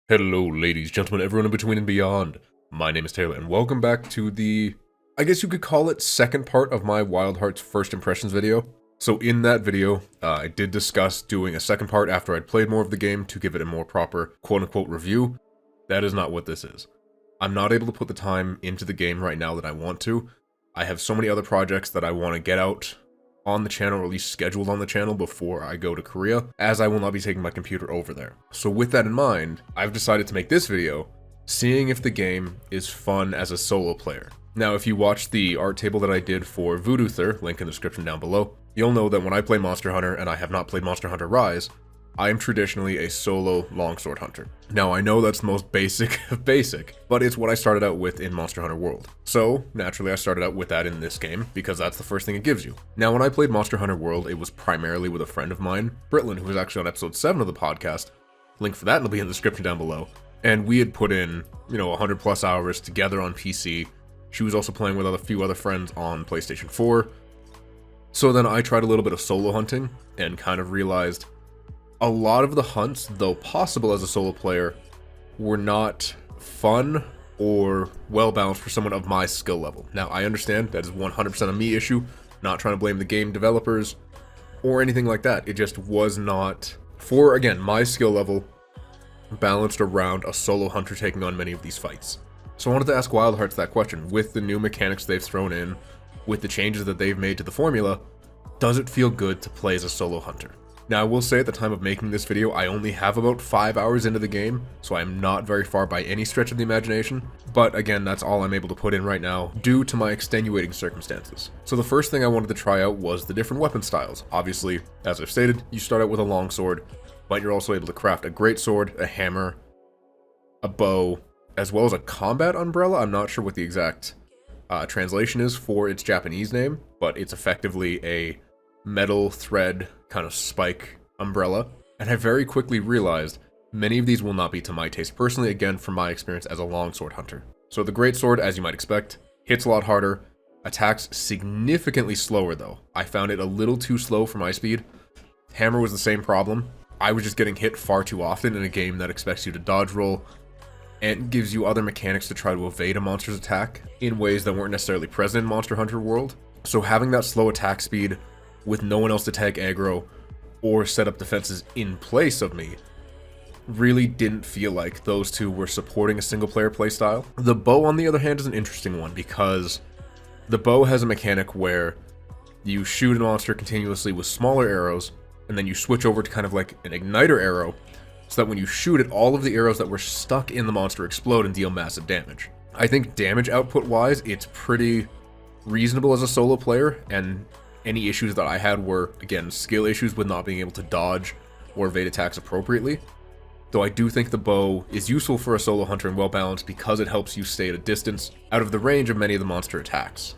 Hello, ladies, gentlemen, everyone in between and beyond. My name is Taylor, and welcome back to the, I guess you could call it, second part of my Wild Hearts first impressions video. So in that video, I did discuss doing a second part after I'd played more of the game to give it a more proper quote-unquote review. That is not what this is. I'm not able to put the time into the game right now that I want to. I have so many other projects that I want to get out on the channel, or at least scheduled on the channel before I go to Korea, as I will not be taking my computer over there. So with that in mind, I've decided to make this video, seeing if the game is fun as a solo player. Now, if you watch the art table that I did for Voodoo Thur, link in the description down below, you'll know that when I play Monster Hunter, and I have not played Monster Hunter Rise, I am traditionally a solo longsword hunter. Now, I know that's the most basic of basic, but it's what I started out with in Monster Hunter World. So, naturally, I started out with that in this game, because that's the first thing it gives you. Now, when I played Monster Hunter World, it was primarily with a friend of mine, Britlin, who was actually on episode 7 of the podcast. Link for that will be in the description down below. And we had put in, 100 plus hours together on PC. She was also playing with a few other friends on PlayStation 4. So then I tried a little bit of solo hunting, and kind of realized a lot of the hunts, though possible as a solo player, were not fun or well balanced for someone of my skill level. Now, I understand that is 100% a me issue, not trying to blame the game developers or anything like that. It just was not, for, again, my skill level, balanced around a solo hunter taking on many of these fights. So I wanted to ask Wild Hearts that question. With the new mechanics they've thrown in, with the changes that they've made to the formula, does it feel good to play as a solo hunter? Now, I will say at the time of making this video, I only have about 5 hours into the game, so I am not very far by any stretch of the imagination. But again, that's all I'm able to put in right now, due to my extenuating circumstances. So the first thing I wanted to try out was the different weapon styles. Obviously, as I've stated, you start out with a longsword, but you're also able to craft a greatsword, a hammer, a bow, as well as a combat umbrella. I'm not sure what the exact translation is for its Japanese name, but it's effectively a metal thread kind of spike umbrella. And I very quickly realized many of these will not be to my taste personally, again from my experience as a longsword hunter. So the greatsword, as you might expect, hits a lot harder, attacks significantly slower though. I found it a little too slow for my speed. Hammer was the same problem. I was just getting hit far too often in a game that expects you to dodge roll and gives you other mechanics to try to evade a monster's attack in ways that weren't necessarily present in Monster Hunter World. So having that slow attack speed with no one else to tag aggro or set up defenses in place of me really didn't feel like those two were supporting a single player playstyle. The bow, on the other hand, is an interesting one because the bow has a mechanic where you shoot a monster continuously with smaller arrows, and then you switch over to kind of like an igniter arrow, so that when you shoot it, all of the arrows that were stuck in the monster explode and deal massive damage. I think damage output wise, it's pretty reasonable as a solo player, and any issues that I had were, again, skill issues with not being able to dodge or evade attacks appropriately. Though I do think the bow is useful for a solo hunter and well balanced because it helps you stay at a distance out of the range of many of the monster attacks.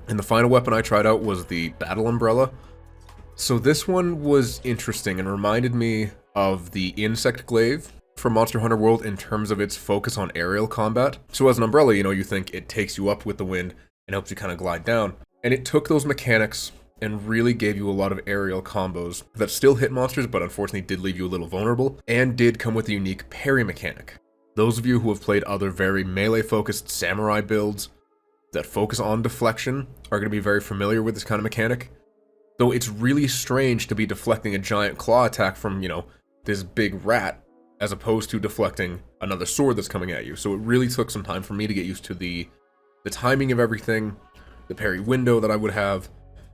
And the final weapon I tried out was the battle umbrella. So this one was interesting and reminded me of the insect glaive from Monster Hunter World in terms of its focus on aerial combat. So as an umbrella, you think it takes you up with the wind and helps you kind of glide down. And it took those mechanics and really gave you a lot of aerial combos that still hit monsters, but unfortunately did leave you a little vulnerable, and did come with a unique parry mechanic. Those of you who have played other very melee-focused samurai builds that focus on deflection are going to be very familiar with this kind of mechanic. Though it's really strange to be deflecting a giant claw attack from, this big rat, as opposed to deflecting another sword that's coming at you. So it really took some time for me to get used to the timing of everything, the parry window that I would have,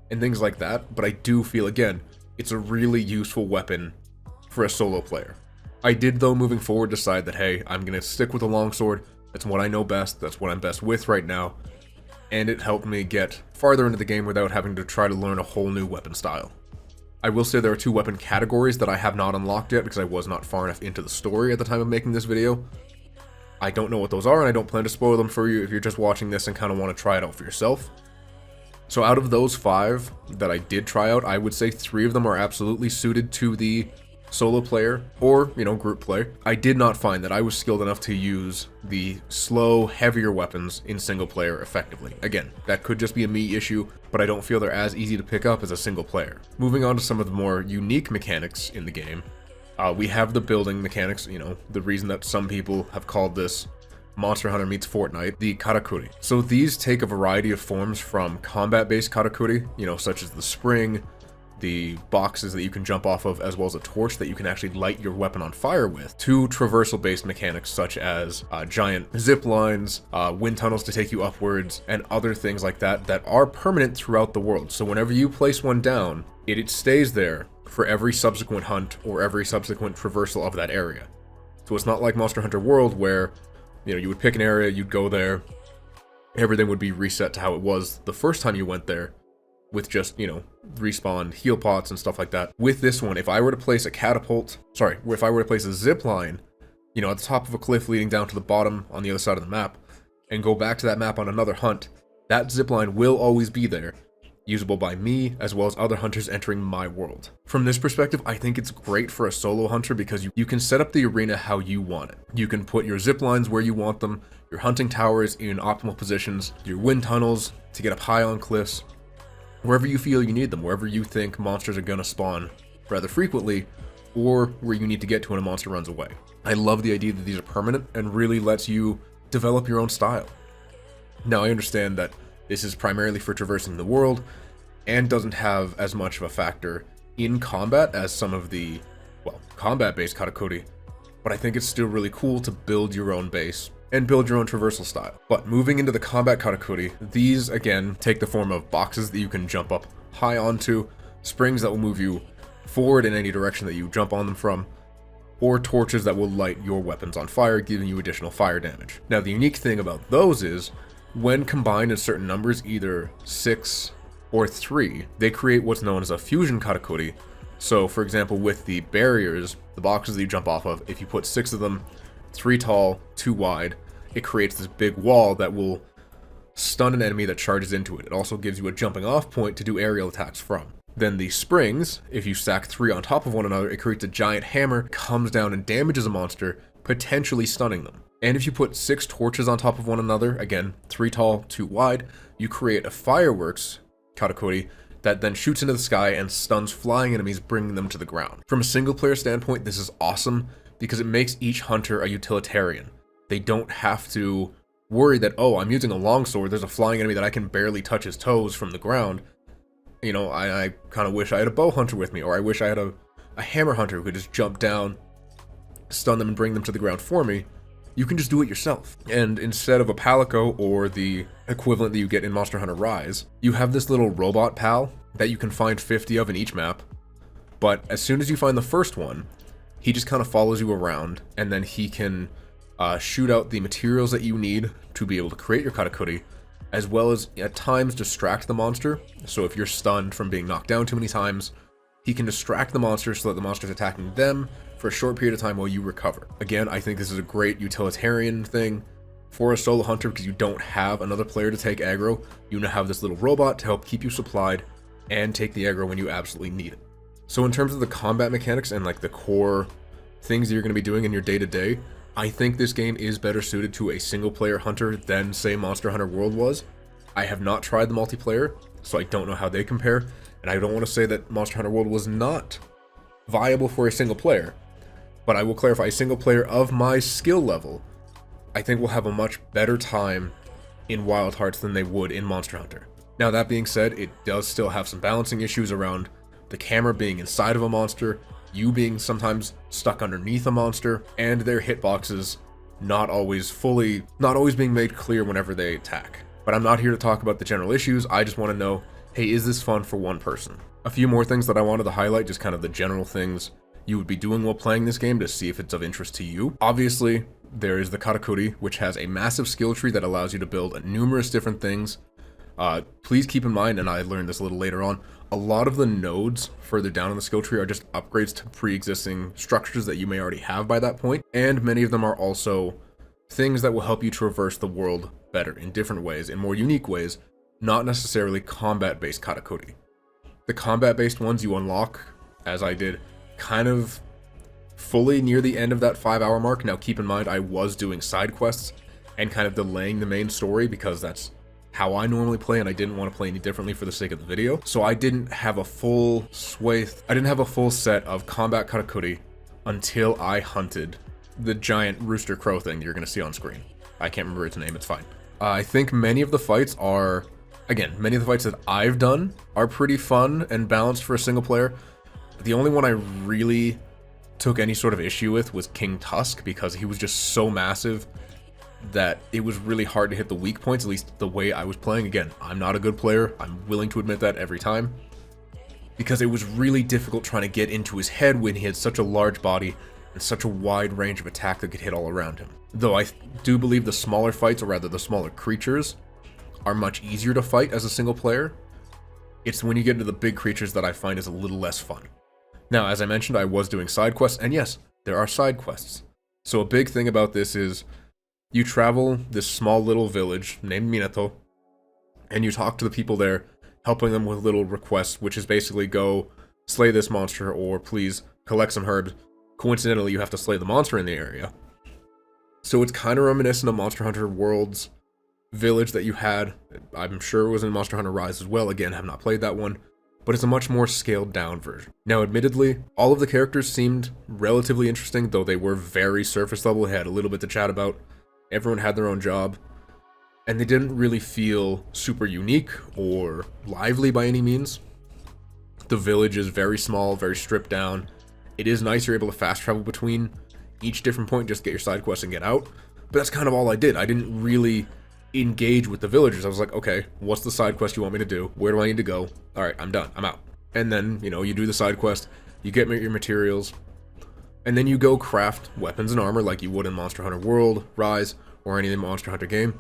and things like that. But I do feel, again, it's a really useful weapon for a solo player. I did, though, moving forward, decide that, hey, I'm going to stick with the longsword. That's what I know best. That's what I'm best with right now. And it helped me get farther into the game without having to try to learn a whole new weapon style. I will say there are 2 weapon categories that I have not unlocked yet because I was not far enough into the story at the time of making this video. I don't know what those are, and I don't plan to spoil them for you if you're just watching this and kind of want to try it out for yourself. So out of those 5 that I did try out, I would say 3 of them are absolutely suited to the solo player or, group play. I did not find that I was skilled enough to use the slow, heavier weapons in single player effectively. Again, that could just be a me issue, but I don't feel they're as easy to pick up as a single player. Moving on to some of the more unique mechanics in the game, We have the building mechanics, you know, the reason that some people have called this Monster Hunter meets Fortnite, the karakuri. So these take a variety of forms from combat-based karakuri, you know, such as the spring, the boxes that you can jump off of, as well as a torch that you can actually light your weapon on fire with, to traversal-based mechanics such as giant zip lines, wind tunnels to take you upwards, and other things like that that are permanent throughout the world. So whenever you place one down, it stays there for every subsequent hunt or every subsequent traversal of that area. So it's not like Monster Hunter World where, you know, you would pick an area, you'd go there, everything would be reset to how it was the first time you went there, with just, you know, respawn heal pots and stuff like that. With this one, if I were to place a zip line, you know, at the top of a cliff leading down to the bottom on the other side of the map, and go back to that map on another hunt, that zip line will always be there, usable by me as well as other hunters entering my world. From this perspective, I think it's great for a solo hunter because you can set up the arena how you want it. You can put your zip lines where you want them, your hunting towers in optimal positions, your wind tunnels to get up high on cliffs, wherever you feel you need them, wherever you think monsters are gonna spawn rather frequently, or where you need to get to when a monster runs away. I love the idea that these are permanent and really lets you develop your own style. Now, I understand that this is primarily for traversing the world and doesn't have as much of a factor in combat as some of the, well, combat-based karakuri, but I think it's still really cool to build your own base and build your own traversal style. But moving into the combat karakuri, these again take the form of boxes that you can jump up high onto, springs that will move you forward in any direction that you jump on them from, or torches that will light your weapons on fire, giving you additional fire damage. Now, the unique thing about those is, when combined in certain numbers, either 6 or 3, they create what's known as a fusion karakuri. So, for example, with the barriers, the boxes that you jump off of, if you put 6 of them, 3 tall, 2 wide, it creates this big wall that will stun an enemy that charges into it. It also gives you a jumping off point to do aerial attacks from. Then the springs, if you stack 3 on top of one another, it creates a giant hammer, comes down and damages a monster, potentially stunning them. And if you put 6 torches on top of one another, again, 3 tall, 2 wide, you create a fireworks karakuri that then shoots into the sky and stuns flying enemies, bringing them to the ground. From a single player standpoint, this is awesome because it makes each hunter a utilitarian. They don't have to worry that, oh, I'm using a longsword, there's a flying enemy that I can barely touch his toes from the ground. You know, I kind of wish I had a bow hunter with me, or I wish I had a hammer hunter who could just jump down, stun them, and bring them to the ground for me. You can just do it yourself. And instead of a palico, or the equivalent that you get in Monster Hunter Rise, you have this little robot pal that you can find 50 of in each map. But as soon as you find the first one, he just kind of follows you around, and then he can shoot out the materials that you need to be able to create your karakuri, as well as at times distract the monster. So if you're stunned from being knocked down too many times, he can distract the monster so that the monster's attacking them for a short period of time while you recover. Again, I think this is a great utilitarian thing for a solo hunter because you don't have another player to take aggro. You now have this little robot to help keep you supplied and take the aggro when you absolutely need it. So in terms of the combat mechanics and like the core things that you're going to be doing in your day-to-day, I think this game is better suited to a single player hunter than, say, Monster Hunter World was. I have not tried the multiplayer, so I don't know how they compare, and I don't want to say that Monster Hunter World was not viable for a single player, but I will clarify, a single player of my skill level, I think will have a much better time in Wild Hearts than they would in Monster Hunter. Now, that being said, it does still have some balancing issues around the camera being inside of a monster, you being sometimes stuck underneath a monster, and their hitboxes not always being made clear whenever they attack. But I'm not here to talk about the general issues, I just want to know, hey, is this fun for one person? A few more things that I wanted to highlight, just kind of the general things you would be doing while playing this game to see if it's of interest to you. Obviously, there is the karakuri, which has a massive skill tree that allows you to build numerous different things. Please keep in mind, and I learned this a little later on, a lot of the nodes further down in the skill tree are just upgrades to pre-existing structures that you may already have by that point, and many of them are also things that will help you traverse the world better in different ways, in more unique ways, not necessarily combat-based karakuri. The combat-based ones you unlock, as I did, kind of fully near the end of that 5-hour mark. Now keep in mind, I was doing side quests and kind of delaying the main story because that's how I normally play, and I didn't want to play any differently for the sake of the video. So I didn't have a full set of combat karakuri until I hunted the giant rooster crow thing that you're going to see on screen. I can't remember its name, it's fine. I think many of the fights are, again, many of the fights that I've done are pretty fun and balanced for a single player. The only one I really took any sort of issue with was King Tusk, because he was just so massive that it was really hard to hit the weak points, at least the way I was playing. Again, I'm not a good player, I'm willing to admit that every time, because it was really difficult trying to get into his head when he had such a large body and such a wide range of attack that could hit all around him. Though I do believe the smaller fights, or rather the smaller creatures, are much easier to fight as a single player. It's when you get into the big creatures that I find is a little less fun. Now, as I mentioned, I was doing side quests, and yes, there are side quests. So a big thing about this is you travel this small little village named Minato, and you talk to the people there, helping them with little requests, which is basically go slay this monster, or please collect some herbs. Coincidentally, you have to slay the monster in the area. So it's kind of reminiscent of Monster Hunter World's village that you had. I'm sure it was in Monster Hunter Rise as well. Again, I have not played that one, but it's a much more scaled down version. Now, admittedly, all of the characters seemed relatively interesting, though they were very surface level. They had a little bit to chat about. Everyone had their own job, and they didn't really feel super unique or lively by any means. The village is very small, very stripped down. It is nice you're able to fast travel between each different point, just get your side quests and get out. But that's kind of all I did. I didn't really engage with the villagers. I was like, okay, what's the side quest you want me to do? Where do I need to go? All right, I'm done. I'm out. And then, you know, you do the side quest, you get your materials, and then you go craft weapons and armor like you would in Monster Hunter World, Rise, or any Monster Hunter game.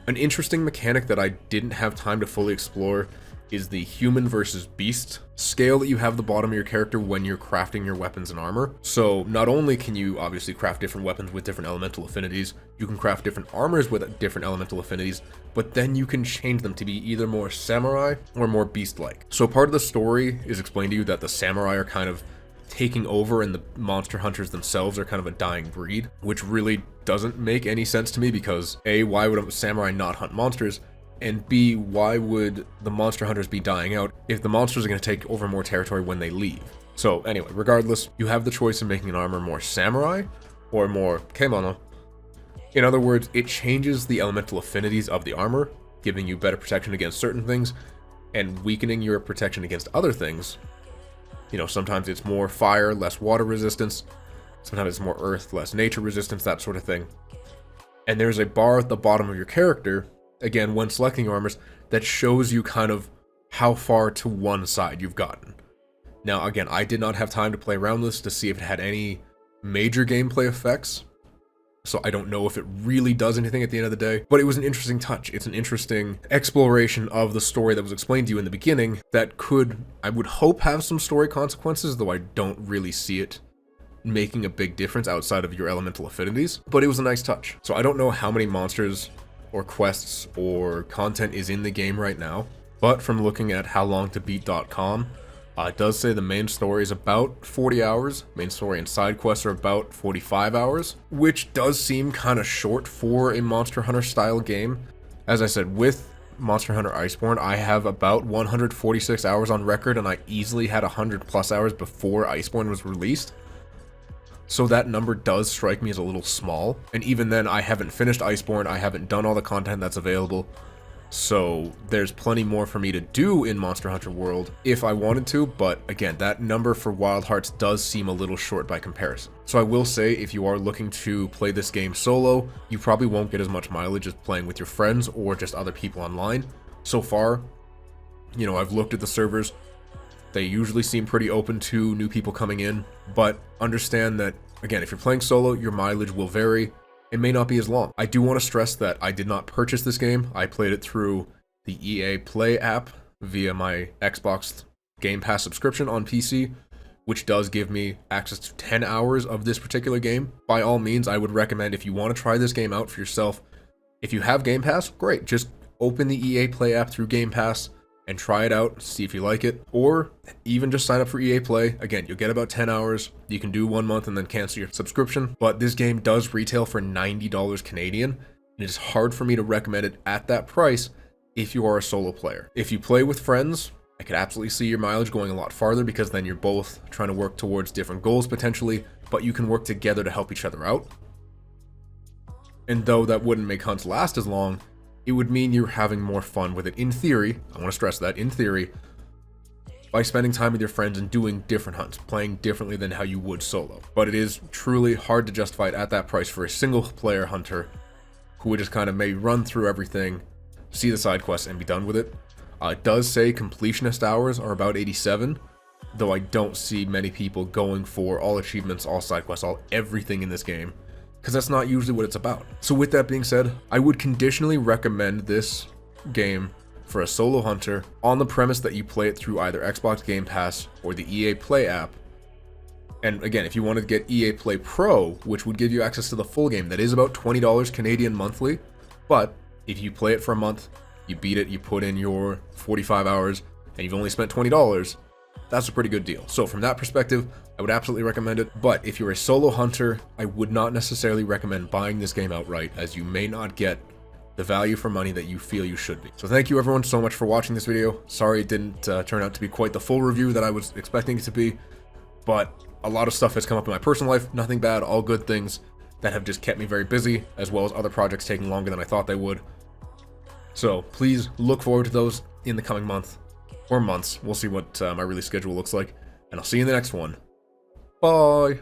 An interesting mechanic that I didn't have time to fully explore is the human versus beast scale that you have at the bottom of your character when you're crafting your weapons and armor. So not only can you obviously craft different weapons with different elemental affinities, you can craft different armors with different elemental affinities, but then you can change them to be either more samurai or more beast-like. So part of the story is explained to you that the samurai are kind of taking over and the monster hunters themselves are kind of a dying breed, which really doesn't make any sense to me because A, why would a samurai not hunt monsters? And B, why would the monster hunters be dying out if the monsters are going to take over more territory when they leave? So anyway, regardless, you have the choice of making an armor more samurai or more kemono. In other words, it changes the elemental affinities of the armor, giving you better protection against certain things and weakening your protection against other things. You know, sometimes it's more fire, less water resistance. Sometimes it's more earth, less nature resistance, that sort of thing. And there's a bar at the bottom of your character, again, when selecting armors, that shows you kind of how far to one side you've gotten. Now, again, I did not have time to play around with this to see if it had any major gameplay effects, so I don't know if it really does anything at the end of the day, but it was an interesting touch. It's an interesting exploration of the story that was explained to you in the beginning that could, I would hope, have some story consequences, though I don't really see it making a big difference outside of your elemental affinities, but it was a nice touch. So I don't know how many monsters or quests or content is in the game right now, but from looking at howlongtobeat.com, it does say the main story is about 40 hours, main story and side quests are about 45 hours, which does seem kind of short for a Monster Hunter style game. As I said, with Monster Hunter Iceborne, I have about 146 hours on record, and I easily had 100 plus hours before Iceborne was released. So that number does strike me as a little small, and even then I haven't finished Iceborne, I haven't done all the content that's available, so there's plenty more for me to do in Monster Hunter World if I wanted to, but again, that number for Wild Hearts does seem a little short by comparison. So I will say, if you are looking to play this game solo, you probably won't get as much mileage as playing with your friends or just other people online. So far, you know, I've looked at the servers, they usually seem pretty open to new people coming in, but understand that, again, if you're playing solo, your mileage will vary. It may not be as long. I do want to stress that I did not purchase this game. I played it through the EA Play app via my Xbox Game Pass subscription on PC, which does give me access to 10 hours of this particular game. By all means, I would recommend, if you want to try this game out for yourself, if you have Game Pass, great. Just open the EA Play app through Game Pass and try it out, see if you like it, or even just sign up for EA Play. Again, you'll get about 10 hours. You can do 1 month and then cancel your subscription, but this game does retail for $90 Canadian, and it is hard for me to recommend it at that price if you are a solo player. If you play with friends, I could absolutely see your mileage going a lot farther, because then you're both trying to work towards different goals potentially, but you can work together to help each other out. And though that wouldn't make hunts last as long, it would mean you're having more fun with it in theory. I want to stress that, in theory, by spending time with your friends and doing different hunts, playing differently than how you would solo. But it is truly hard to justify it at that price for a single player hunter who would just kind of maybe run through everything, see the side quests, and be done with it. It does say completionist hours are about 87, though I don't see many people going for all achievements, all side quests, everything in this game, because that's not usually what it's about. So with that being said, I would conditionally recommend this game for a solo hunter on the premise that you play it through either Xbox Game Pass or the EA Play app. And again, if you wanted to get EA Play Pro, which would give you access to the full game, that is about $20 Canadian monthly. But if you play it for a month, you beat it, you put in your 45 hours, and you've only spent $20, that's a pretty good deal. So from that perspective, I would absolutely recommend it. But if you're a solo hunter, I would not necessarily recommend buying this game outright, as you may not get the value for money that you feel you should be. So thank you everyone so much for watching this video. Sorry it didn't turn out to be quite the full review that I was expecting it to be, but a lot of stuff has come up in my personal life, nothing bad, all good things that have just kept me very busy, as well as other projects taking longer than I thought they would. So please look forward to those in the coming month, or months. We'll see what my release schedule looks like, and I'll see you in the next one. Bye!